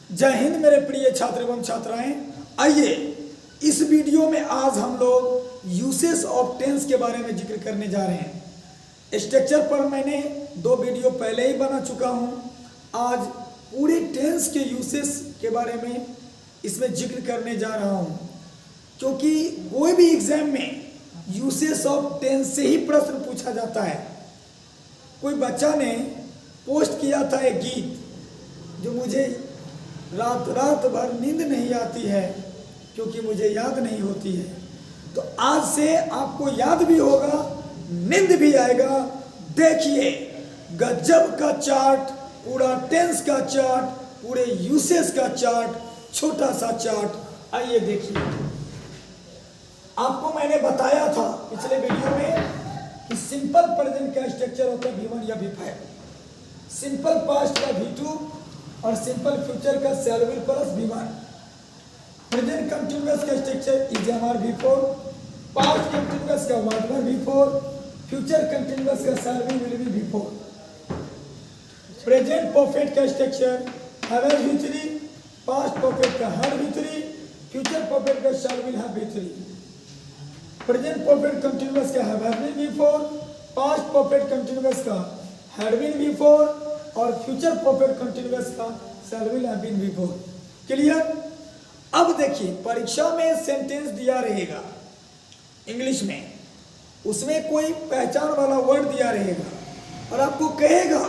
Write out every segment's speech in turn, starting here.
जय हिंद मेरे प्रिय छात्र एवं छात्राएं। आइए इस वीडियो में आज हम लोग यूसेज ऑफ टेंस के बारे में जिक्र करने जा रहे हैं। स्ट्रक्चर पर मैंने 2 वीडियो पहले ही बना चुका हूं। आज पूरे टेंस के यूसेज के बारे में इसमें जिक्र करने जा रहा हूं, क्योंकि कोई भी एग्जाम में यूसेज ऑफ टेंस से ही प्रश्न पूछा जाता है। कोई बच्चा ने पोस्ट किया था एक गीत जो मुझे रात भर नींद नहीं आती है क्योंकि मुझे याद नहीं होती है। तो आज से आपको याद भी होगा, नींद भी आएगा। देखिए गजब का चार्ट, पूरा टेंस का चार्ट, पूरे यूसेज का चार्ट, छोटा सा चार्ट। आइए देखिए। आपको मैंने बताया था पिछले वीडियो में कि सिंपल प्रेजेंट का स्ट्रक्चर होता है V1 या V5, सिंपल पास्ट का V2 और सिंपल फ्यूचर का shall will plus V1। Present continuous का structure is am are V4, past continuous का was were V4, future continuous का shall will be V4। Present perfect का structure have V3, past perfect का had V3, future perfect का shall will have V3। Present perfect continuous का have been V4, past perfect continuous का had been V4 और future perfect continuous का shall will have been V4। Clear? अब देखिए परीक्षा में सेंटेंस दिया रहेगा इंग्लिश में, उसमें कोई पहचान वाला वर्ड दिया रहेगा और आपको कहेगा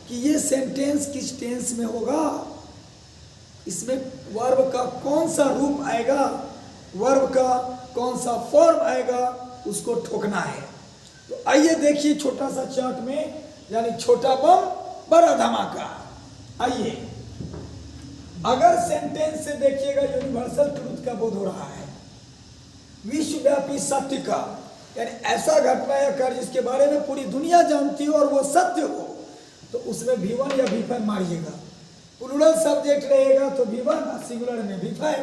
कि ये सेंटेंस किस टेंस में होगा, इसमें वर्ब का कौन सा रूप आएगा, वर्ब का कौन सा फॉर्म आएगा, उसको ठोकना है। तो आइए देखिए छोटा सा चार्ट में, यानी छोटा बम बड़ा धमाका। आइए अगर सेंटेंस से देखिएगा यूनिवर्सल ट्रूथ का बोध हो रहा है, विश्वव्यापी सत्य का, यानी ऐसा घटना या कार्य जिसके बारे में पूरी दुनिया जानती हो और वो सत्य हो, तो उसमें V1 या V5 मारिएगा। प्लूरल सब्जेक्ट रहेगा तो V1 और सिंगुलर में V5।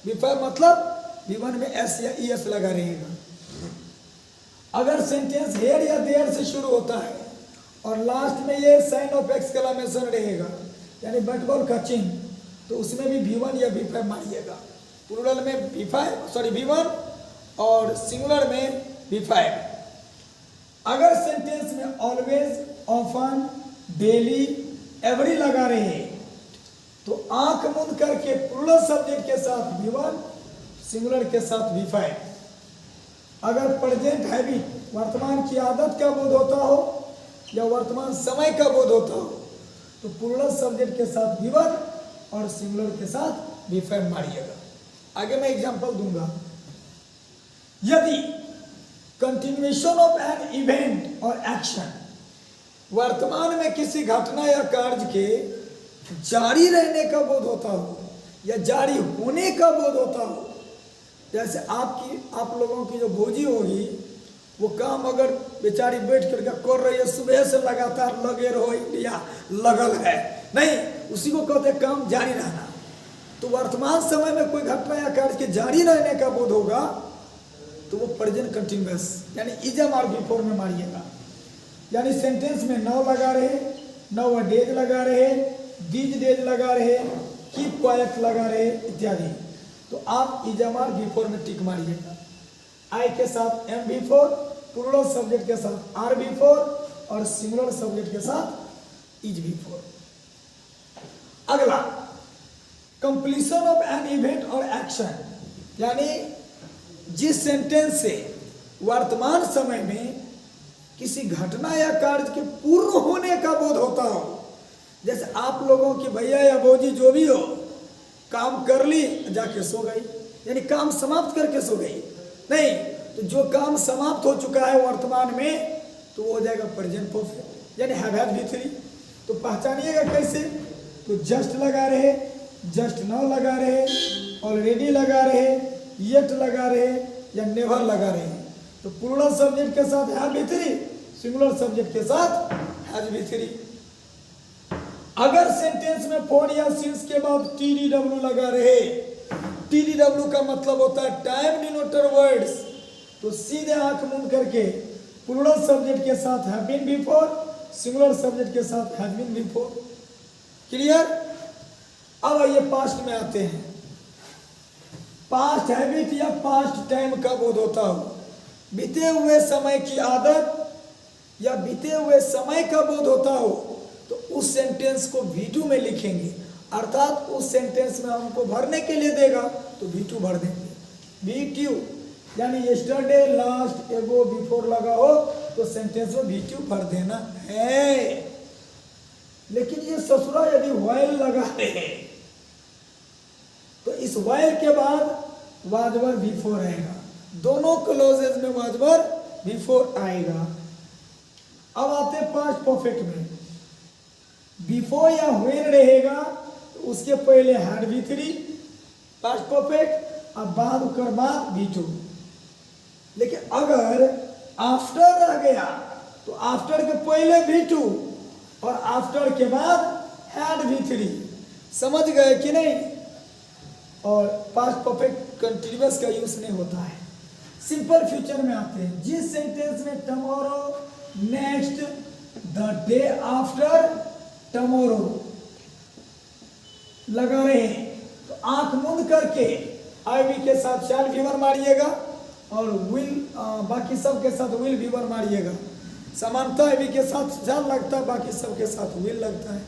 V5 मतलब V1 में S या ES लगा रहेगा। अगर सेंटेंस हेयर या देयर से शुरू होता है और लास्ट में ये साइन ऑफ एक्सक्लेमेशन रहेगा, यानी बटबॉल का चिन्ह, तो उसमें भी V1 या V5 मारिएगा। प्लूरल में V1 और सिंगुलर में V5। अगर सेंटेंस में ऑलवेज, ऑफन, डेली, एवरी लगा रहे तो आंख मूंद करके प्लूरल सब्जेक्ट के साथ V1, सिंगुलर के साथ V5। अगर प्रेजेंट हैबिट, वर्तमान की आदत का बोध होता हो या वर्तमान समय का बोध होता हो, तो प्लूरल सब्जेक्ट के साथ V1 और सिंगुलर के साथ V5 मारिएगा। आगे मैं एग्जांपल दूंगा। यदि कंटिन्यूएशन ऑफ एन इवेंट और एक्शन, वर्तमान में किसी घटना या कार्य के जारी रहने का बोध होता हो या जारी होने का बोध होता हो, जैसे आप लोगों की जो भौजी होगी, वो काम अगर बेचारी बैठ करके कर रही है, सुबह से लगातार लगे रहो या लगल है, नहीं, उसी को कहते हैं काम जारी रहना। तो वर्तमान समय में कोई घटना या कार्य के जारी रहने का बोध होगा तो वो प्रेजेंट कंटिन्यूअस यानी इजम और V4 में मारिएगा। यानी सेंटेंस में नाउ लगा रहे, नाउ अ डेज लगा रहे, दीज डेज लगा रहे, कीप क्वाइट लगा रहे इत्यादि, तो आप इजम और V4 में टिक मारिएगा। आई के साथ M V4, प्लूरल सब्जेक्ट के साथ R V4 और सिंगुलर सब्जेक्ट के साथ इज V4। अगला कंप्लीशन ऑफ एन इवेंट और एक्शन, यानी जिस सेंटेंस से वर्तमान समय में किसी घटना या कार्य के पूर्ण होने का बोध होता हो, जैसे आप लोगों की भैया या भौजी जो भी हो काम कर ली जाके सो गई, यानी काम समाप्त करके सो गई, नहीं, तो जो काम समाप्त हो चुका है वर्तमान में तो वो हो जाएगा प्रेजेंट परफेक्ट, यानी हैव V3। तो पहचानिएगा कैसे, तो जस्ट लगा रहे, जस्ट नाउ लगा रहे, ऑलरेडी लगा रहे, येट लगा रहे या नेवर लगा रहे, तो प्लूरल सब्जेक्ट के साथ हैव V3, सिंगुलर सब्जेक्ट के साथ हैज V3। अगर सेंटेंस में फॉर या सिंस के बाद TDW लगा रहे, TDW का मतलब होता है टाइम डिनोटर वर्ड्स, तो सीधे आंख मूंद करके प्लूरल सब्जेक्ट के साथ have been V4, singular subject के साथ हैज बीन V4। क्लियर? अब आइए पास्ट में आते हैं। पास्ट हैबिट या पास्ट टाइम का बोध होता हो, बीते हुए समय की आदत या बीते हुए समय का बोध होता हो, तो उस सेंटेंस को V2 में लिखेंगे, अर्थात उस सेंटेंस में हमको भरने के लिए देगा तो V2 भर देंगे। V2 यानी यस्टरडे, लास्ट, एगो, बिफोर लगा हो तो सेंटेंस में V2 भर देना है। लेकिन ये ससुरा यदि व्हाइल लगा है तो इस व्हाइल के बाद वाजवर V4 आएगा, दोनों क्लोजेज में वाजवर V4 आएगा। अब आते हैं पास्ट परफेक्ट में। बिफोर या व्हेन रहेगा तो उसके पहले हैड V3 पास्ट परफेक्ट, अब बाद कर बाद V2। लेकिन अगर आफ्टर आ गया तो आफ्टर के पहले V2 और आफ्टर के बाद हैड V3। समझ गए कि नहीं? और पास्ट परफेक्ट कंटिन्यूअस का यूज नहीं होता है। सिंपल फ्यूचर में आते हैं। जिस सेंटेंस में tomorrow, next, the day after, tomorrow लगा रहे हैं तो आंख मूंद करके आईवी के साथ शैल वीवर मारिएगा और विल बाकी सब के साथ विल वीवर मारिएगा। समानता आईवी के साथ शैल लगता है, बाकी सब के साथ विल लगता है।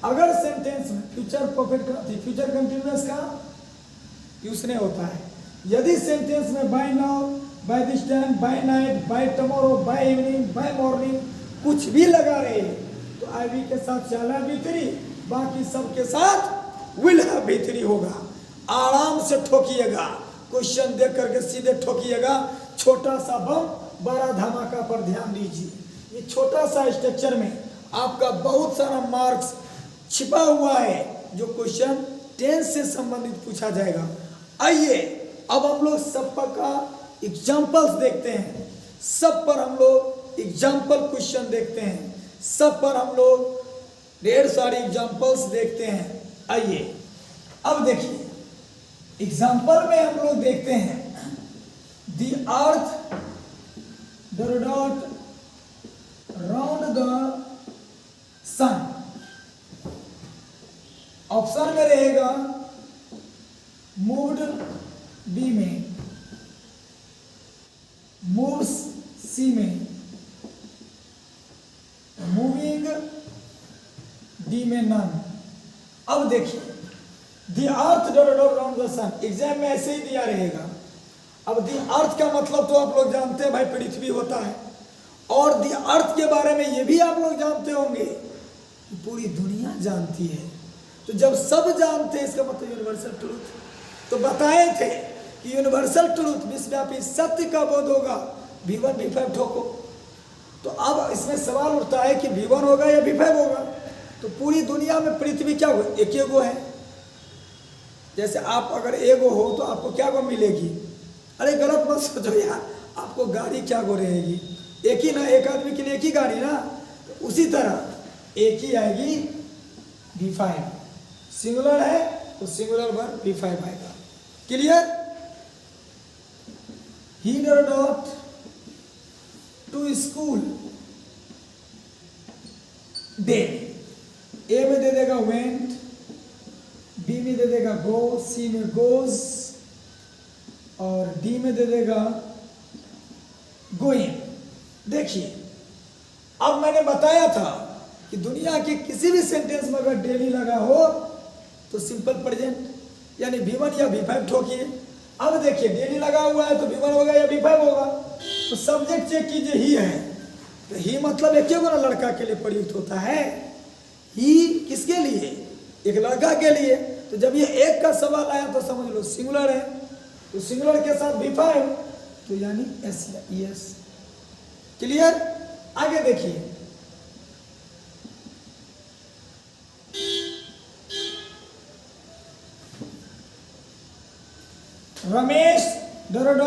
अगर सेंटेंस में फ्यूचर परफेक्ट फ्यूचर कंटिन्यूअस का यूज नहीं होता है, यदि सेंटेंस में by now, by this time, by night, by tomorrow, by evening, by morning कुछ भी लगा रहे तो आईवी के साथ शैल हैव V3, बाकी सब के साथ विल हैव V3 होगा। आराम से ठोकिएगा, क्वेश्चन देख करके सीधे ठोकिएगा। छोटा सा बम बड़ा धमाका पर ध्यान दीजिए। ये छोटा सा स्ट्रक्चर में आपका बहुत सारा मार्क्स छिपा हुआ है जो क्वेश्चन टेंस से संबंधित पूछा जाएगा। आइए अब हम लोग सब का एग्जाम्पल्स देखते हैं। सब पर हम लोग एग्जाम्पल क्वेश्चन देखते हैं। सब पर हम लोग ढेर सारी एग्जाम्पल्स देखते हैं। आइए अब देखिए एग्जाम्पल में हम लोग देखते हैं the earth dot round the sun. Option में रहेगा मूव्ड बी में, मूव्स सी में, मूविंग डी में नन। अब देखिए the earth dot round the sun exam में ऐसे ही दिया रहेगा। अब द अर्थ का मतलब तो आप लोग जानते हैं भाई पृथ्वी होता है, और द अर्थ के बारे में ये भी आप लोग जानते होंगे कि पूरी दुनिया जानती है। तो जब सब जानते हैं इसका मतलब यूनिवर्सल ट्रूथ। तो बताए थे कि यूनिवर्सल ट्रूथ विश्वव्यापी सत्य का बोध होगा। V1 V5 ठोको। तो अब इसमें सवाल उठता है कि V1 होगा या V5 होगा। तो पूरी दुनिया में पृथ्वी क्या हो, एक ही गो है। जैसे आप अगर एगो हो तो आपको क्या गो मिलेगी? अरे गलत मत सोचो यार, आपको गाड़ी क्या गो रहेगी? एक ही ना, एक आदमी के लिए एक ही गाड़ी ना। तो उसी तरह एक ही आएगी V5। सिंगुलर है तो सिंगुलर पर V5 आएगा। Clear? He dot to school day. ए में दे देगा वेंट, बी में दे देगा गो, सी में गोज और डी में दे देगा गोइंग। देखिए अब मैंने बताया था कि दुनिया के किसी भी सेंटेंस में अगर डेली लगा हो तो सिंपल प्रेजेंट यानी V1 या V5 ठोकिए। अब देखिए डेली लगा हुआ है तो V1 होगा या V5 होगा। तो सब्जेक्ट चेक कीजिए, ही है तो ही मतलब एक ही लड़का के लिए प्रयुक्त होता है। ही किसके लिए? एक लड़का के लिए। तो जब ये एक का सवाल आया तो समझ लो सिंगुलर है, तो सिंगुलर के साथ V5 तो यानी एस या ES। क्लियर? आगे देखिए Ramesh dot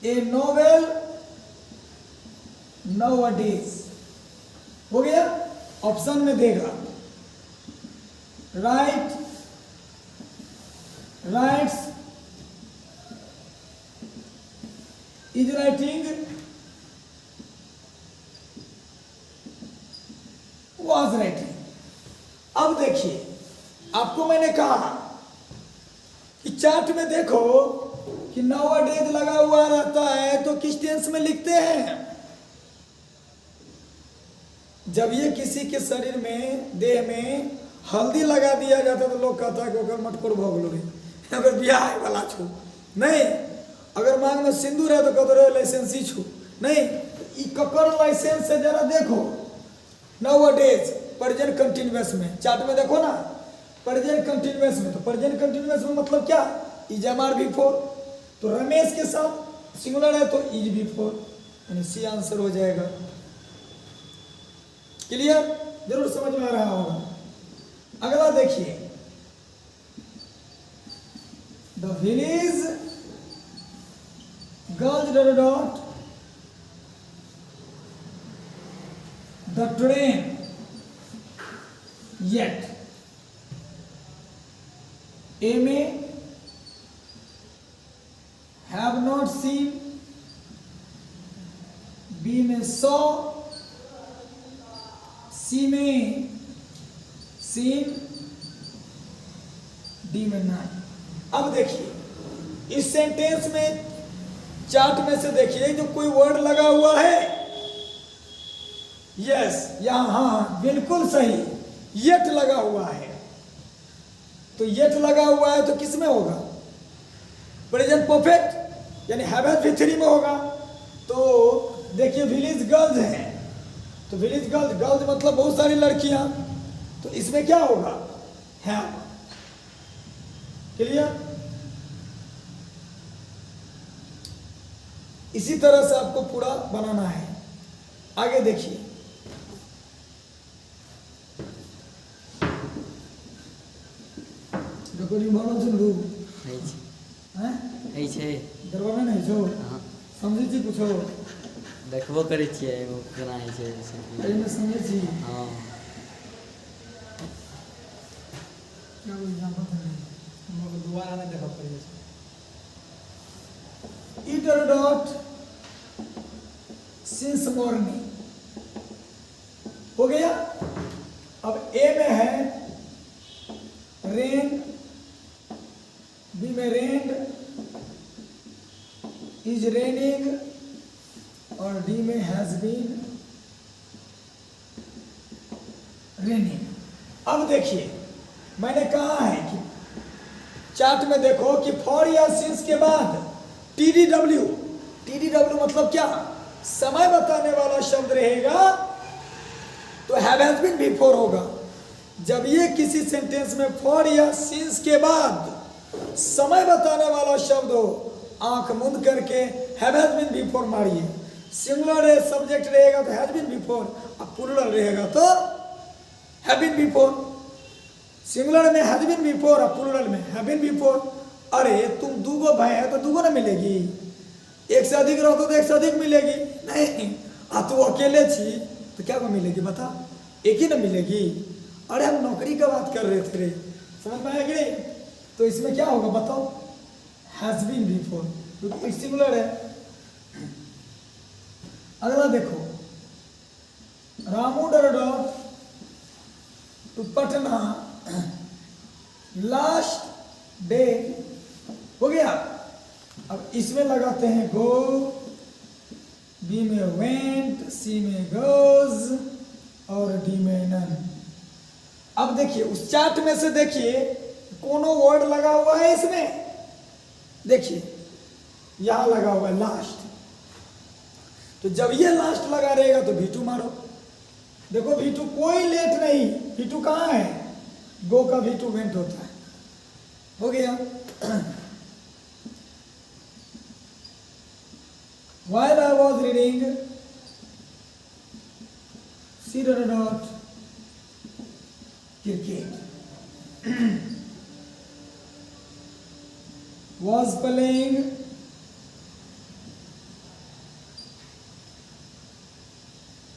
A novel nowadays. हो गया? ऑप्शन में देगा rights is writing, was writing. अब देखिए, आपको मैंने कहा कि चार्ट में देखो कि नाउअडेज लगा हुआ रहता है तो किस टेंस में लिखते हैं? जब ये किसी के शरीर में, देह में हल्दी लगा दिया जाता तो लोग कहता है कि ओकर मटकोर भोग लो रे, अगर ब्याह वाला छू नहीं, अगर मांग में सिंदूर है तो कहते रहे लाइसेंसी छू नहीं। ककर लाइसेंस से जरा देखो नाउअडेज प्रेजेंट कंटिन्यूअस में, चार्ट में देखो ना प्रेजेंट कंटिन्यूअस में, तो प्रेजेंट कंटिन्यूअस में मतलब क्या? इज एम आर बिफोर, तो रमेश के साथ सिंगुलर है तो इज बिफोर, यानी सी आंसर हो जाएगा। क्लियर? जरूर समझ में आ रहा होगा। अगला देखिए, the village girls dot the train yet A may have not seen, B may saw, C may seen, D may not। अब देखिए इस सेंटेंस में, चार्ट में से देखिए जो कोई वर्ड लगा हुआ है, यस यहां, हाँ बिल्कुल सही, येट लगा हुआ है, तो येट लगा हुआ है तो किस में होगा? प्रेजेंट परफेक्ट यानी हैव हैज V3 में होगा। तो देखिए विलेज गर्ल्स हैं, तो विलेज गर्ल्स, गर्ल्स मतलब बहुत सारी लड़कियां, तो इसमें क्या होगा? हैव। क्लियर? इसी तरह से आपको पूरा बनाना है। आगे देखिए, कोई मानो सुन छै दरबार नहीं छो, समझे छी कुछो? देखबो करै छियै एगो केना होइ छै से। एहि में समझे छी? हां, क्या कोई एग्जांपल है? हम लोग दोबारा नहीं देखा पड़ेगा। ईटर डॉट सिंस मॉर्निंग हो गया। अब ए में है रेन, बी में रेन्ड, इज रेनिंग, और डी में हैज बीन रेनिंग। अब देखिए मैंने कहा है कि चार्ट में देखो कि फॉर या सिंस के बाद TDW, TDW मतलब क्या? समय बताने वाला शब्द रहेगा तो हैव हैज बीन बिफोर होगा। जब ये किसी सेंटेंस में फॉर या सिंस के बाद समय बताने वाला शब्द हो, आंख मूंद करके हैव हैज बीन बिफोर मारिए। सिंगुलर सब्जेक्ट रहेगा तो हैज बीन बिफोर, और प्लूरल रहेगा तो हैव बीन बिफोर। सिंगुलर में हैज बीन बिफोर और प्लूरल में हैव बीन बिफोर। अरे तुम दूगो भाई है तो दूगो ना मिलेगी, एक से अधिक रहो तो एक से अधिक मिलेगी नहीं, तू अकेले छी तो क्या को मिलेगी बता? एक ही ना मिलेगी। अरे हम नौकरी का बात कर रहे थे रे, समझ में आया कि नहीं? तो इसमें क्या होगा बताओ? हैज बीन बिफोर, क्योंकि सिंगुलर है। अगला देखो, Ramu dot to Patna last day हो गया। अब इसमें लगाते हैं गो, बी में वेंट, सी में गोज, और डी में नन। अब देखिए उस चार्ट में से देखिए कोनो वर्ड लगा हुआ है इसमें, देखिए यहां लगा हुआ है लास्ट, तो जब ये लास्ट लगा रहेगा तो V2 मारो। देखो V2 कोई लेट नहीं, V2 कहाँ है? गो का V2 वेंट होता है। हो गया। While I was reading, C dot cricket was playing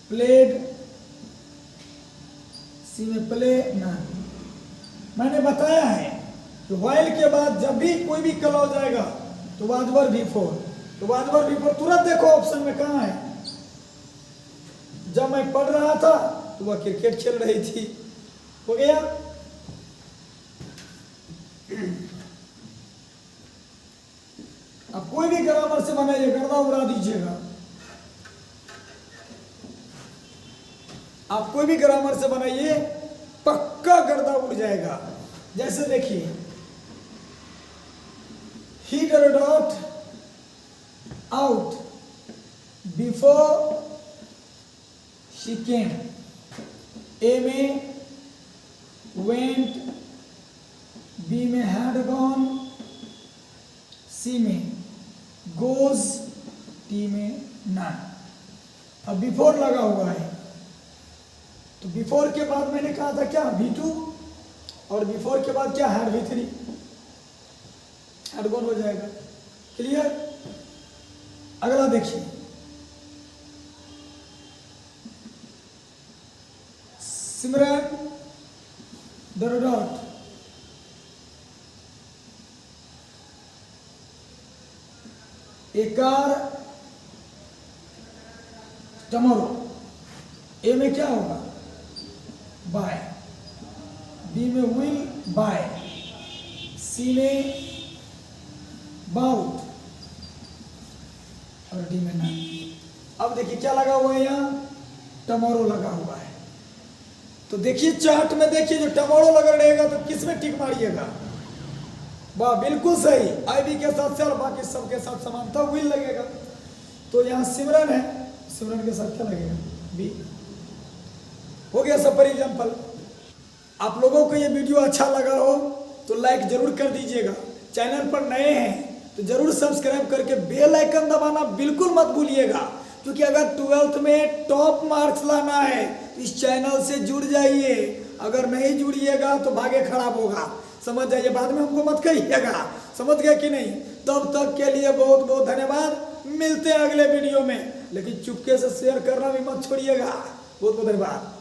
played, सी में प्ले ना। मैंने बताया है कि while के बाद जब भी कोई भी क्लॉज आएगा तो वाजवर V4, तो वाजवर V4 तुरंत देखो ऑप्शन में कहाँ है। जब मैं पढ़ रहा था तो वह क्रिकेट खेल रही थी, हो गया। अब कोई भी ग्रामर से बनाइए, गर्दा उड़ा दीजिएगा। आप कोई भी ग्रामर से बनाइए, पक्का गर्दा उड़ जाएगा। जैसे देखिए, he got out before she came। A में went, B में had gone, C में goes, D में none। अब बिफोर लगा हुआ है, तो बिफोर के बाद मैंने कहा था क्या V2, और बिफोर के बाद क्या had V3, had gone हो जाएगा। क्लियर। अगला देखिए, सिमरन डॉट ए कार टमोरो। ए में क्या होगा बाय, बी में विल बाय, सी में बाउट, और डी में नहीं। अब देखिए क्या लगा हुआ है यहाँ, टमोरो लगा हुआ है। तो देखिए चार्ट में देखिए, जो टमोरो लगा रहेगा तो किस में टिक मारिएगा, वाह बिल्कुल सही, आईबी के साथ से और बाकी सबके साथ समान था, विल लगेगा। तो यहाँ सिमरन है, सिमरन के साथ क्या लगेगा बी। हो गया सब पर एग्जाम्पल। आप लोगों को ये वीडियो अच्छा लगा हो तो लाइक जरूर कर दीजिएगा। चैनल पर नए हैं तो जरूर सब्सक्राइब करके बेल आइकन दबाना बिल्कुल मत भूलिएगा, क्योंकि अगर 12th में टॉप मार्क्स लाना है तो इस चैनल से जुड़ जाइए। अगर नहीं जुड़िएगा तो भाग्य खराब होगा, समझ जाइए। बाद में हमको मत कहिएगा, समझ गए कि नहीं। तब तक के लिए बहुत बहुत धन्यवाद, मिलते हैं अगले वीडियो में। लेकिन चुपके से शेयर करना भी मत छोड़िएगा। बहुत बहुत धन्यवाद।